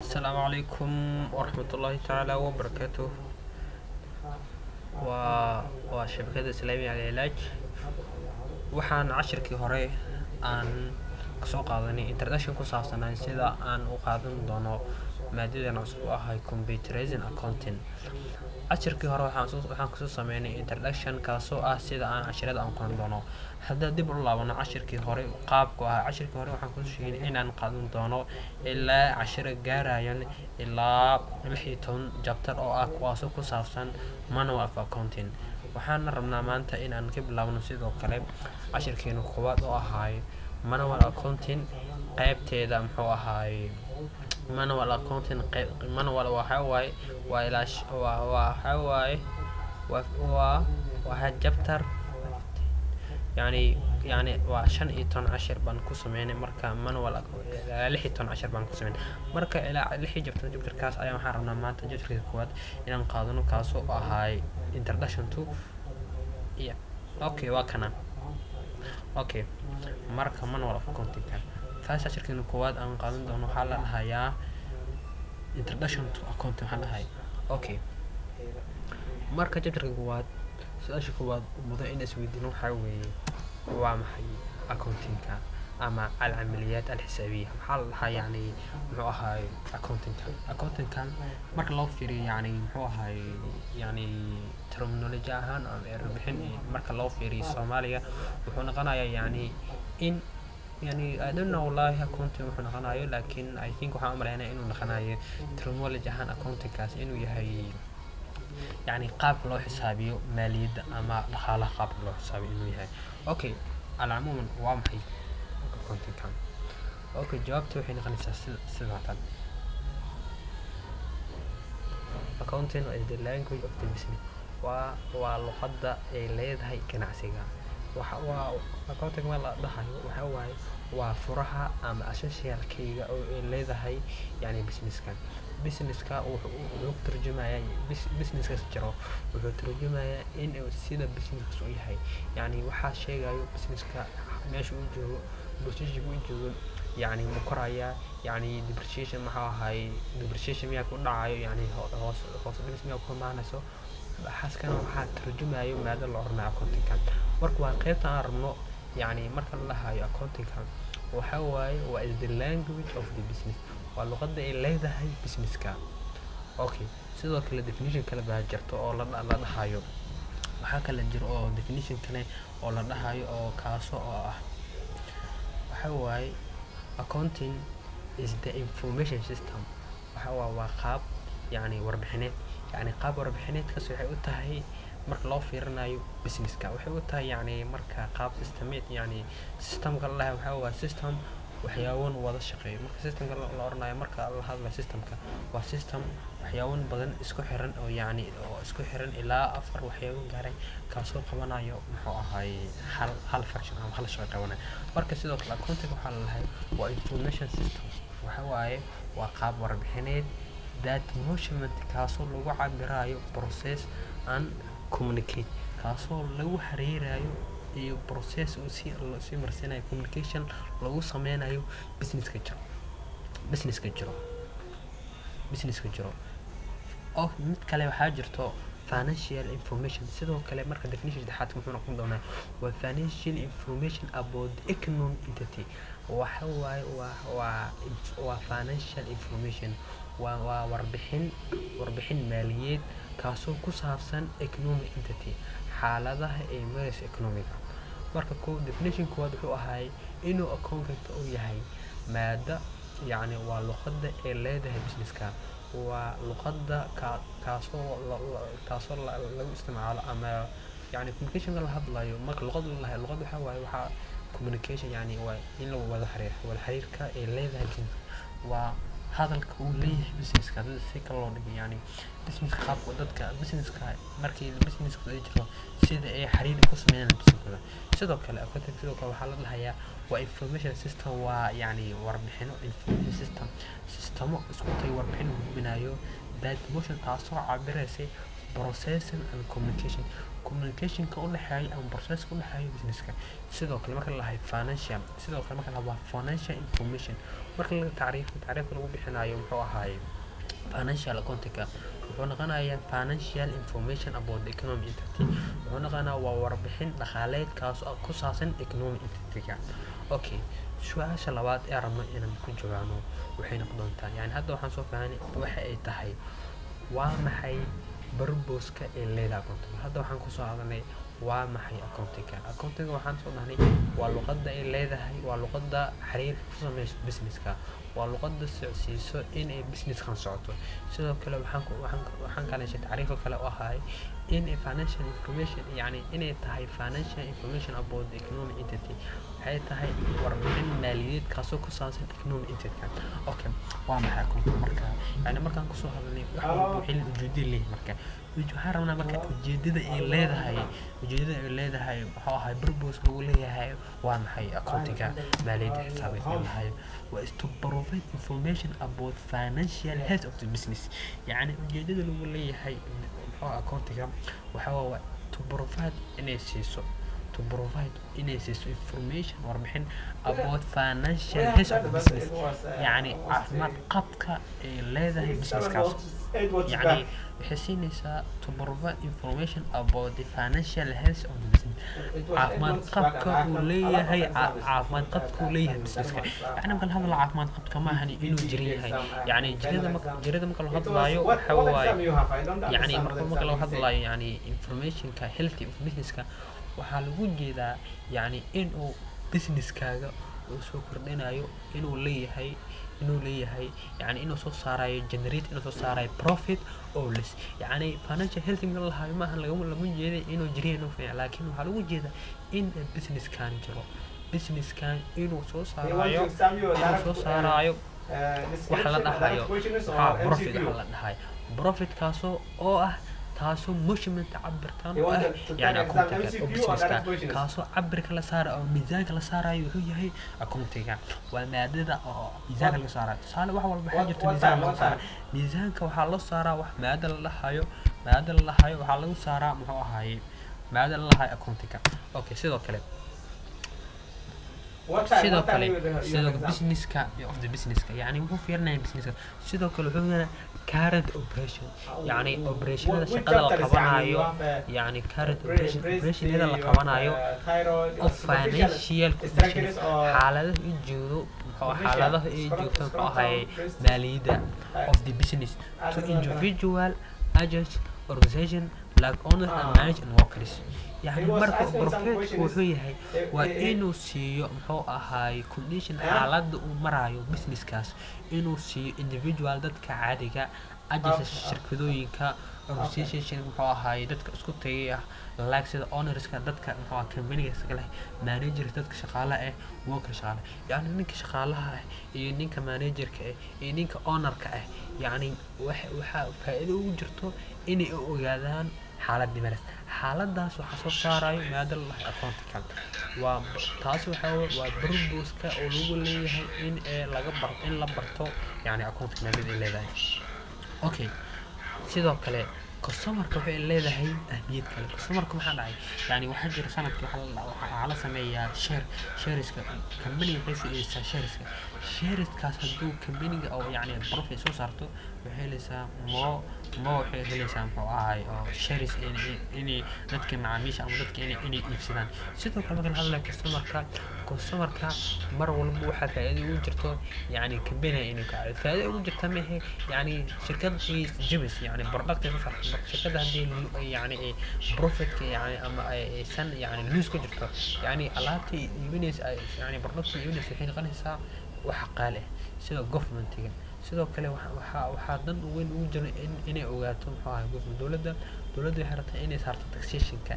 السلام عليكم ورحمة الله تعالى وبركاته. و... وشبكة إسلامية على العلاج. waxaan cashirkii hore aan kasoo qaadanay introduction ku saabsanaa sida aan u qaadan doono maadadan cusub u ahay computerizing accounting. cashirkii hore waxaan kusoo sameynay introduction kaasoo ah sida aan cashirada aan qoran doono. hadda dib u laabano cashirkii hore qaabku ah cashirkii hore waxaan kusoo sheegay inaan qaadan doono ilaa cashiro gaarayaan ilaa 16 chapter oo ah kuwaasoo ku saabsan manual of accounting. waxaan rabnaa maanta inaan ka bilaabno sidoo kale cashirkeenu koowaad oo ahay manual accounting qaybteeda muxuu ahay manual accounting manual waxa waa chapter يعني وعشان 15 عشر بان كسمين مركا manual 16 عشر بان كسمين مركا إلى لحي جبتر كاس أيام حرمنا ما تجبتر الكواد إن قادنو كاسو هاي introduction to أوكي وكنا أوكي مركا manual of accounting كان فاس عشر الكواد أن قادن دونو حالا هيا introduction to accounting حالا هاي أوكي مركا جبتر الكواد سؤال الكواد ومضى إن سويدينو حاوي ومحي accounting أما العمليات الحسابية حالها يعني محوها accounting كان مرك الله فيري يعني محوها يعني terminology أهان أم ربحين مرك الله فيري Soomaaliya وحنا قنايا يعني إن يعني I don't know والله accounting وحنا قنايا لكن I think وحنا عمرنا إنه قنايا terminology أهان accounting كاس إنه يهي يعني قاب لو حسابيو ماليد أما دخاله قاب لو حسابي إنه يهي أوكي على العموم وامحي accounting كان أوكي جوابته وحين غنيسا سلمة accounting is the language of the business ولغة الليد هاي كنعسيقا accounting ما لا دهاي وحواي وفرها أما أساسية الكيغا أو الليد هاي يعني business كا وحو ترجمة business كسجرو وحو ترجمة إن سيدا business كسوي هاي يعني وحا شيء أيو business كا ماشي وجهه بوجهه وجهه يعني مقرأة يعني depreciation هاي depreciation ميا كنا عايو يعني هوس business ميا كنا معنا سو بحس كان وحا ترجمة أيو ماذا اللي عرنا accounting كان مركوا قيمة عرنا يعني مركا الله هاي accounting كان وحواي و is the language of the business واللغة اللي هاي business كان أوكي سيدو كلا definition كلا بهجرتو أو لا هايو waxaa kala jiro oo definition kale oo la dhahayo oo kaaso oo ah waxa waaye accounting is the information system waxa waa qaab yani warbixineed yani qaab warbixineed kaas waxay u tahay marka loo fiirinayo businesska waxay u tahay yani marka qaab systemeed yani systemka la waxa waa system waxyaawan wada shaqeeyo marka systemka la oranayo marka la hadla systemka waa system waxyaawan badan isku xiran oo yani oo isku xiran ilaa afar waxyaawan gaaray kaasoo qabanayo muxuu ahay hal function ama hal shaqo qabanayo marka sidoo kale accounting waxa la lahay waa information system waxa waaye waa qaab warbixineed that measurement kaasoo lagu cabirayo process and communicate kaasoo lagu xiriirayo iyo process uu si marsinayo communication lagu sameynayo business ka jiro oo mid kale waxaa jirto financial information sidoo kale marka definition saddexaad wuxuu noqon doonaa waa financial information about the economic entity waxa waaye waa financial information waa warbixin maaliyadeed kaasoo ku saabsan economic entity xaaladaha ee maraysa economic marka definition koowaad wuxuu ahay inuu accountant uu yahay maada yani waa luqadda ee leedahay businesska waa luqadda kaasoo lagu isticmaalo ama yani communication la hadlayo marka luqadda waxa waaye waxa communication yani waa in lagu wada xiriirka ee leedahay businesska waa hadalka uu leeyahay businesska si kale loo dhigay yani businesska qaabka dadka businesska markii businesska ay jiro sida ay xiriir ku sameeyaan businesska sidoo kale accounting sidoo kale waxa la dhahayaa waa information system waa yani warbixino information system isku tay warbixin gudbinayo that motion taasoo cabiraysa processing and communication ka u dhaxeeya ama process ka u dhaxeeya businesska. Sidoo kale marka la lahay financial, sidoo kale marka la waa financial information marka la tacriifka lagu bixinayo muxuu ahaayay financial accounting wuxuu noqonayaa financial information about the economic entity. wuxuu noqonayaa waa warbixin dhaqaaleed kaas oo ku saabsan economic entity. Okay, su'aasha labaad ee rabno inaan ku jawaabno waxay noqon doontaa yani hadda waxaan soo fahanay waxa ay tahay waa maxay purpose-ka ee leedahay accounting. hadda waxaan ku soo hadalnay waa maxay accounting waxaan soo dhahnay waa luqadda ay leedahay, waa luqadda xiriirka ku samaysa businesska, waa luqadda socodsiiso in ay business-kan socoto. sidoo kale waxaan kala heshay tacriifo kale oo ahay in financial information yani inay tahay financial information about the economic entity waxay tahay warbixin maaliyadeed kaasoo ku saabsan economic entity. Okay, waa maxay accounting marka yani markaan ku soo hadalnay wax walba wixii ujeedada leeyahay marka waxaan rabnaa marka ujeedada ay leedahay wuxuu ahay purpose lagu leeyahay waa maxay accounting maaliyadda xisaabeed leeyahay waa is to provide information about financial health of the business. yani ujeedada lagu leeyahay accounting waxa waa to provide inay siiso information warbixin about financial health of the business يعني caafimaad qabka ay leedahay businesskaas. يعني waxay siinaysaa to provide information about the financial health of the business caafimaad qabka uu leeyahay businesska. يعني marka la hadlo caafimaad qabka ma ahan inuu jiran yahay yani jirada marka la hadlayo waxa waaye yani marka la hadlayo yani informationka healthy of businesska waxaa lagu jeedaa yani inuu businesskaaga uu soo kordhinayo inuu leeyahay yani inuu soo saarayo inuu soo saarayo profit oo less. yani financial health ma lahayo ma ahan lagama jeeday inuu jiriyo inuu fiican laakiin waxaa lagu jeedaa in businesskan jiro inuu soo saarayo waxa la dhahayo profit kaasoo oo ah taasoo measurement cabirtaan oo ah yani accounting businesska kaasoo cabirka la saaro oo miisaanka la saarayo wuxuu yahay accounting waa maadada oo miisaanka la saarayo. tusaale wax walba waxa jirta miisaan la saaro miisaanka waxaa la saaraa wax maada la dhahayo waxaa lagu saaraa muxuu ahaayay maada la dhahayo accounting. okay sidoo kale businesska of the businesska yani wuxuu fiirinayaa businesska. sidoo kale wuxuu fiirinayaa current operation yani operationada shaqada la qabanayo yani current operationada la qabanayo of financial conditions xaaladaha ay joogto muxuu ahaayay maaliyadda of the business to individual agents organization like owners and managers and workers. يعني marka profit wuxuu yahay waa inuu siiyo muxuu ahaay condition xaaladda uu marayo businesskaas inuu siiyo individual dadka caadiga agents shirkadooyinka organization muxuu ahaay dadka isku tagay like sida ownerska dadka muxuu ahaa company-ga iska leh managers dadka shaqaalaha worker shaqaalaha yani ninka shaqaalaha iyo ninka managerka iyo ninka ownerka yani waxa faa'iido ugu jirto inay ogaadaan xaaladaas waxaa soo saarayo maada la dhahayo accounting. waa taas waa purpose-ka oo lagu leeyahay in la barto yani accounting maadada ay leedahay. okay sidoo kale customer-ka waxay leedahay ahmiyad kale. customer-ka maxaa dhacay yani waxaa jira sanadkii waxaa la sameeyaa shareska company-ga waxay siisaa shareskaas hadduu company-ga oo yani profit soo saarto waxay helaysaa waxay helaysaa muxuu ahaay oo shares inay dadka macaamiisha ama dadka inay iibsadaan. sidoo kale marka la hadlayo customer-ka mar walba waxaa faa'iido ugu jirto yani company inay ka faa'iido ugu jirta mehe yani shirkad jibis yani product shirkadda haddii yani profit-ka yani ama aysan yani lose ku jirto yani alaabta iibinaysa yani product iibinaysa waxay noqonaysaa wax qaali sida government-ga. sidoo kale waxaa dan weyn ugu jira inay ogaato muxuu ahaay dowladda waxay rabtaa inay saarto taxation-ka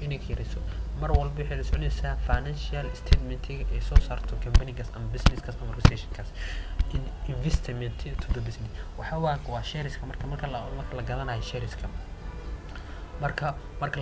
inay kiriso mar walba waxay la soconaysaa financial statement-ga ay soo saarto company-gaas ama business-kaas ama organization-kaas investment to the business. waa shareska marka la gadanayo shareska marka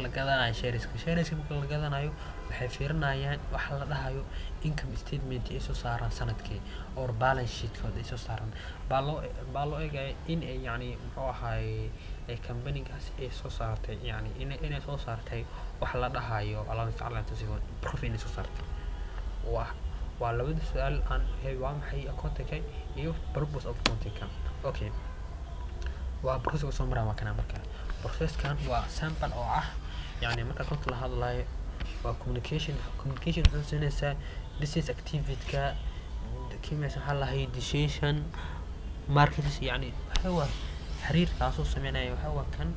la gadanayo shareska marka la gadanayo waxay fiirinayaan waxa la dhahayo income statement ay soo saaraan sanadkii or balance sheet kooda ay soo saaraan baa loo eegaya in ay yani muxuu ahaay ay company-gaas ay soo saartay yani inay soo saartay wax la dhahayo Allah ta'ala tasifo profit inay soo saartay waa labada su'aal aan waa maxay accounting iyo purpose of accounting okay waa process soo maraa kana marka process kan waa sample oo ah yani marka konta la hadlayo waa communication wuxuu siinaysaa business activity ka kiimasa halahay decision markets yani waxa xiriirkaas oo sameeynaya waxa kan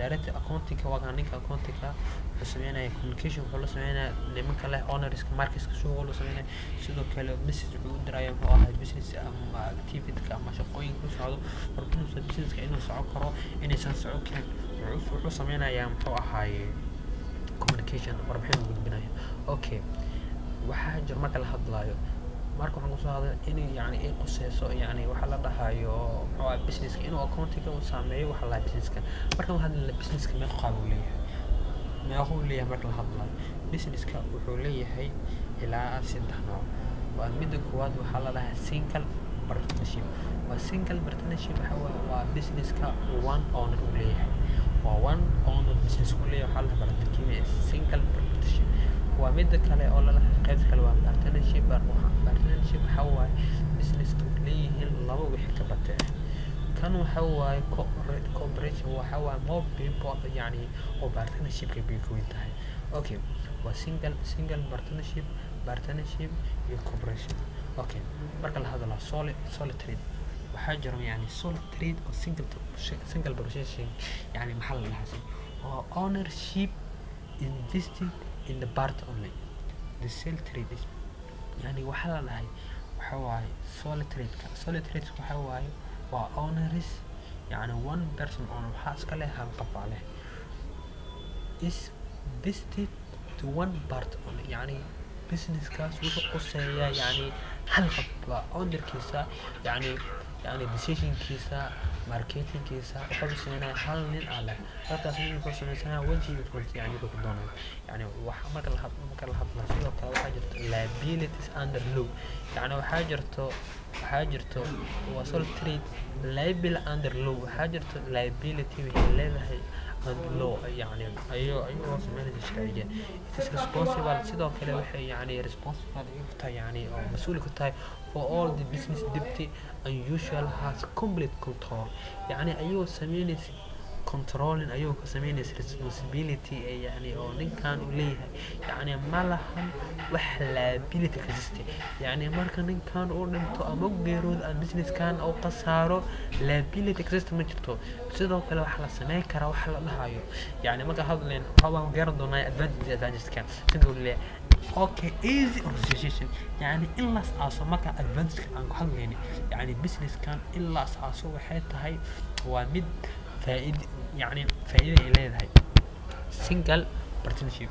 direct accounting waa kan ninka accounting ka wuxuu sameeynaya communication wuxuu la sameeynaya nimanka leh owners markets ka soo la sameeynaya sidoo kale message wuxuu diraya oo ah business ama activity ka ama shaqooyin ku socdo markuu business ka inuu socon karo inaysan socon karin wuxuu sameeynaya muxuu ahaay communication warbixin gudbinayo okay waxa jir marka la hadlayo marka waxaan soo hadlay in yani ay qosayso yani waxa la dhahayo waa business inuu accounting uu sameeyo waxa la business ka marka waxa la business ka meeqa uu leeyahay marka la hadlayo business ka wuxuu leeyahay ilaa 3 nooc waa mid koowaad waxa la dhahaa single partnership waa business ka one owner uu leeyahay waa one owner business uu leeyahay waxa la dhahaa single partnership waa mid kale oo la qayb kale waa partnership waxa waa business ka leeyahay laba wixii ka batay kan waxa waa cooperation waxa waa more people yani oo partnership ka biilkooyin tahay okay waa single partnership iyo cooperation okay marka la hadlo solid trade waxa jiro yani solid trade oo single partnership yani maxaa la dhahaa oo ownership invested in the part only the sale trade is yani waxa la dhahay waxa waaye solid trade waxa waaye waa owners yani one person on waxa iska leh hal qof leh is vested to one part only yani business kaas wuxuu qoseeyaa yani hal qof ownerkiisa yani decision kiisa marketing kiisa wuxuu sameeyaa hal nin alle halkaas nin wuxuu sameeyaa wajiga runtii yani wuxuu doonayo yani waxa marka la hadlayo sidoo kale waxa jirto liabilities under law yani waxa jirto waa sole trade liable under law waxa jirto liability waxay leedahay under law yani ayuu sameeyaa sharciga it is responsible sidoo kale waxay yani responsible inta yani oo mas'uul ka tahay for all the business debt unusual has complete control يعني أيوة سميني controlling أيوة كسميني responsibility يعني أو نين كانوا ليها يعني ما لهم liability كجستي يعني مركا نين كانوا أورنتو أمو جيرود البزنس كان أو قصارو liability كجستي مجرتو بسيطة وكلا وحلا سميكرا وحلا لهايو يعني مركا هذا لين هو جيردو ناي advantage كان تقول لي okay easy organization يعني إلا أساسه ما كان advantage عن كل يعني يعني business كان إلا أساسه وحيته هاي ومد فائدة إليه هاي single partnership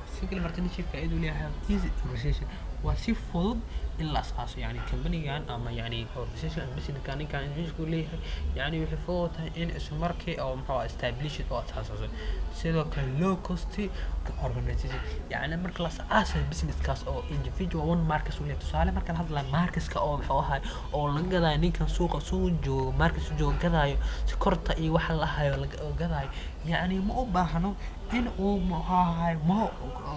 فائدة لها easy organization وسيف فضل إلا أساسه يعني company كان أما يعني organization business كان يقول ليه يعني يحفظها إن اسمركي أو محو establish أو أساسه سيدو low cost organization يعني مركز أساس business كاس أو individual one markets ولا تصالح مركز هذا markets كأو محوها أو لنجدا يعني كان سوق جو markets جو جدايو سكرتا إيه وحلا هاي ولا جدايو يعني ما أباهنو إن أو محاها ما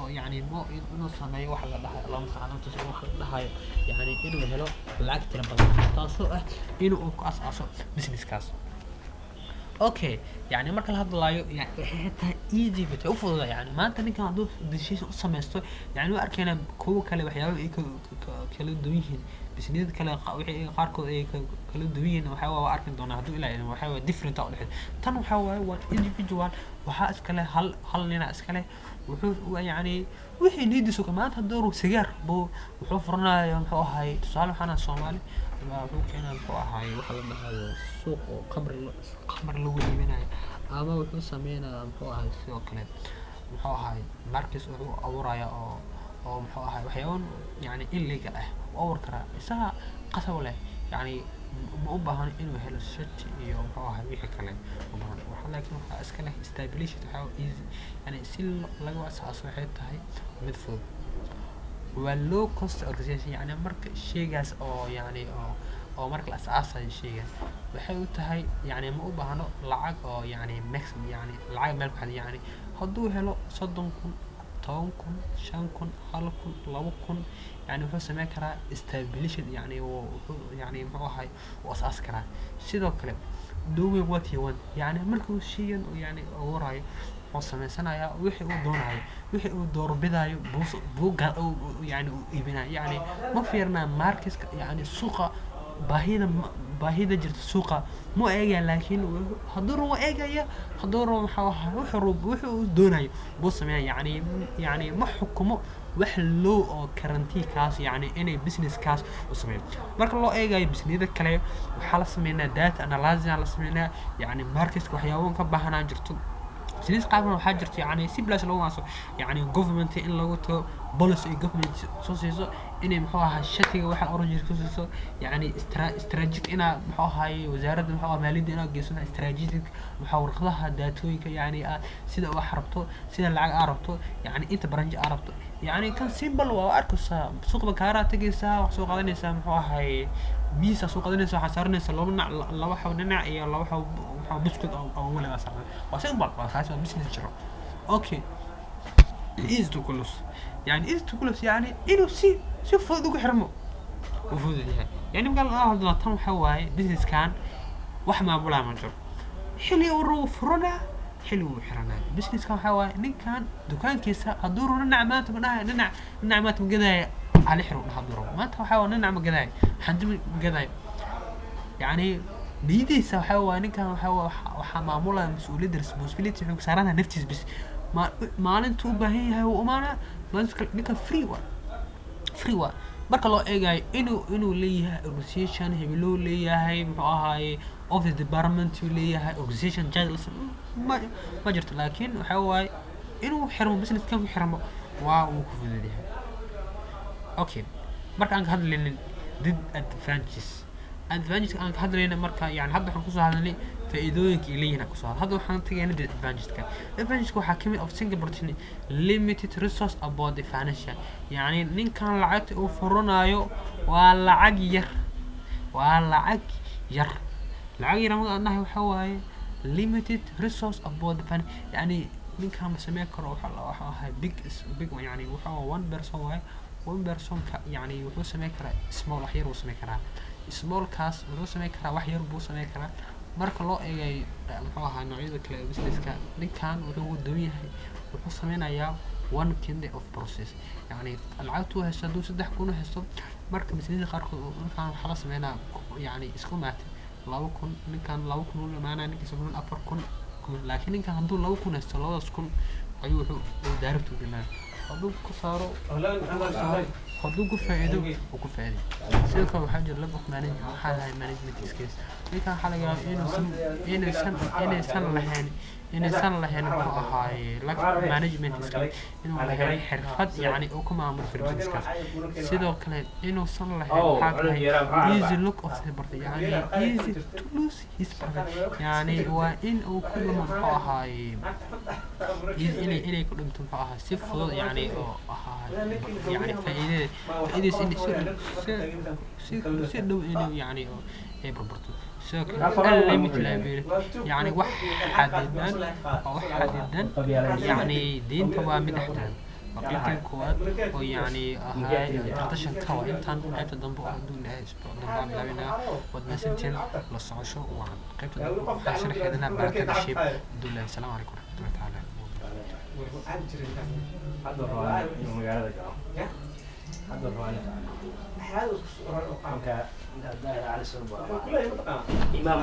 يعني ما إنه صنايع وحلا ده اللهم صل على النبي وحلا هاي يعني إنه هلا العكس ترى تاسو إنه أساسه business كاس اوكي يعني marka la hadlayo yani taa easy bit u fudud yani maanta ninka haduu decision sameesto yani waa arkayna kuwa kale waxyaabo ay kala duwan yihiin business kale wixii qaarkood ay kala duwan yihiin waxa waa arkin doona haduu ilaa waxa waa different oo dhexid tan waxa waa individual waxa iska leh hal nina iska leh wuxuu yani wixii nidiisu maanta haduu sigaar buu wuxuu furnayo muxuu ahay tusaale waxana Soomaali wuxuu keenaa muxuu ahay waxa la dhahayo suuq oo qamar lagu iibinayo ama wuxuu sameeynaa muxuu ahay sidoo kale muxuu ahay markis wuxuu abuuraya oo muxuu ahay waxyaabo yani illegal ah oo awr kara isaga qasab leh yani ma u baahno inuu helo shati iyo muxuu ahay wixii kale u baahan waxa laakiin waxa iska leh stability waxa easy yani si lagu asaaso waxay tahay mid fudud waa low cost organization yani marka shaygaas oo yani oo marka la asaasayo shaygan waxay u tahay yani ma u baahno lacag oo yani maximum yani lacag meel ku xad yani hadduu helo 30,000 10,000 5,000 1,000 2,000 يعني wuxuu sameyn karaa stability yani wuxuu yani muxuu ahay uu asaas karaa sidoo kale doing what you want yani markuu shaygan yani waraayo wuxuu sameysanayaa wixii uu doonayo wixii uu doorbidayo buuga yani uu iibinayo yani ma fiirna marketka yani suuqa baahida jirta suuqa ma eegaya laakiin hadduu rabo eegaya hadduu rabo maxaa ahay wuxuu doonayo buu sameeyaa yani ma xukumo wax loo oo guarantee kaas yani inay business kaas u sameeyo marka loo eegayo businessada kale waxa la sameeynaa data analysis la sameeynaa yani marketka waxyaabo ka baahanaan jirto business qaabna waxa jirto yani si bilash loo waaso yani government in lagu to policy government soo siiso inay muxuu ahaa shatiga waxa oran jirto siiso yani strategic ina muxuu ahaa wasaaradda muxuu ahaa maaliyadda ina geyso strategic muxawaradaha daatooyinka yani sida wax rabto sida lacag arabto yani inta branch arabto يعني كان سيمبل وأركض سوق بكارة تجي سا سوق هذا نسا محوها ميسا سوق هذا نسا حصارنا سلومنا لو حاولنا إيه لو حاول بسكوت أو ولا مثلا وسيمبل وخلاص بس نشرب أوكي إيز تقولس يعني إيز تقولس يعني إنه سي فوق حرمه وفوز يعني قال هذا تم حواي بيزنس كان وحما بولا منجر حلي ورو فرنا حلو حرنا بسكيس كان حوا نين كان دكان كيسا هدورو نعمات بناها نعمات مقداي على حرو نحضرو ما انت حوا نعم مقداي حد مقداي يعني بيديسا حوا نين كان حوا وحا معموله مسؤوليه ريسبونسبيلتي حق سارانها نفتيس بس ما انتو باهي هو امانه نين فري وا marka loo eegayo inuu leeyahay organization hebelo leeyahay muxuu ahaay office department leeyahay organization jadwal ma jirto laakiin waxa waay inuu xirmo business kan ku xirmo waa uu ku fududeeyahay okay marka aan ka hadlaynin disadvantages aan ka hadlaynin marka yani hadda waxaan ku soo hadalnay faa'iidooyinka ilayna ku soo hadda waxaan tagaynaa disadvantageska waxa kamid of Singapore limited resource about the financial يعني ninkan lacagta uu furanayo waa lacag yar lacag yar anahay waxa waaye limited resource about the financial يعني ninkan ma sameyn karo waxa ahay big يعني waxa one person waaye one person يعني wuxuu sameyn karaa small wax yar uu sameyn karaa small kaas wuxuu sameyn karaa wax yar buu sameyn karaa marka loo eegay muxuu ahaa noocyada kale ee businesska ninkan wuxuu doon yahay wuxuu sameynayaa one kind of process يعني العادة هي صدق 3 حصة marka business qaarkood ninkan waxa la sameynaa yani isku maatay 2,000 ninkan 2,000 uu maana ninka 4,000 laakiin ninkan haduu 2,000 haysto 2,000 ayuu wuxuu direct u dhimay haduu ku saaro haduu ku faa'iido oo ku faa'iido sidoo kale waxa jira laba management waxa lahayd management skills ninkan waxa laga yaabaa inaysan lahayn muxuu ahaay management skills inuu lahayn xirfad yani oo ku maamulo businesska sidoo kale inuusan lahayn waxa kale easy look of the bird yani easy to lose his profit yani waa in uu ku muxuu ahaay inay ku dhinto muxuu ahaay si fudud yani oo ahaay yani faa'iidadiis in si dhow inuu yani ay burburto unlimited liability يعني حديداً يعني دين تبع مدحتان وقيتين كواد ويعني هاي ترتشن كوا إنتان قيبت الدنبو أردون أسبوع دنبو عملاوينا ودنا سنتين للصعوشو وعن قيبت الدنبو حاشر حيدنا بركة الشيب دون الله السلام عليكم ورحمة الله تعالى هذا الرواية مقالة جاء هذا الرواية هذا الرواية على السنبو إمام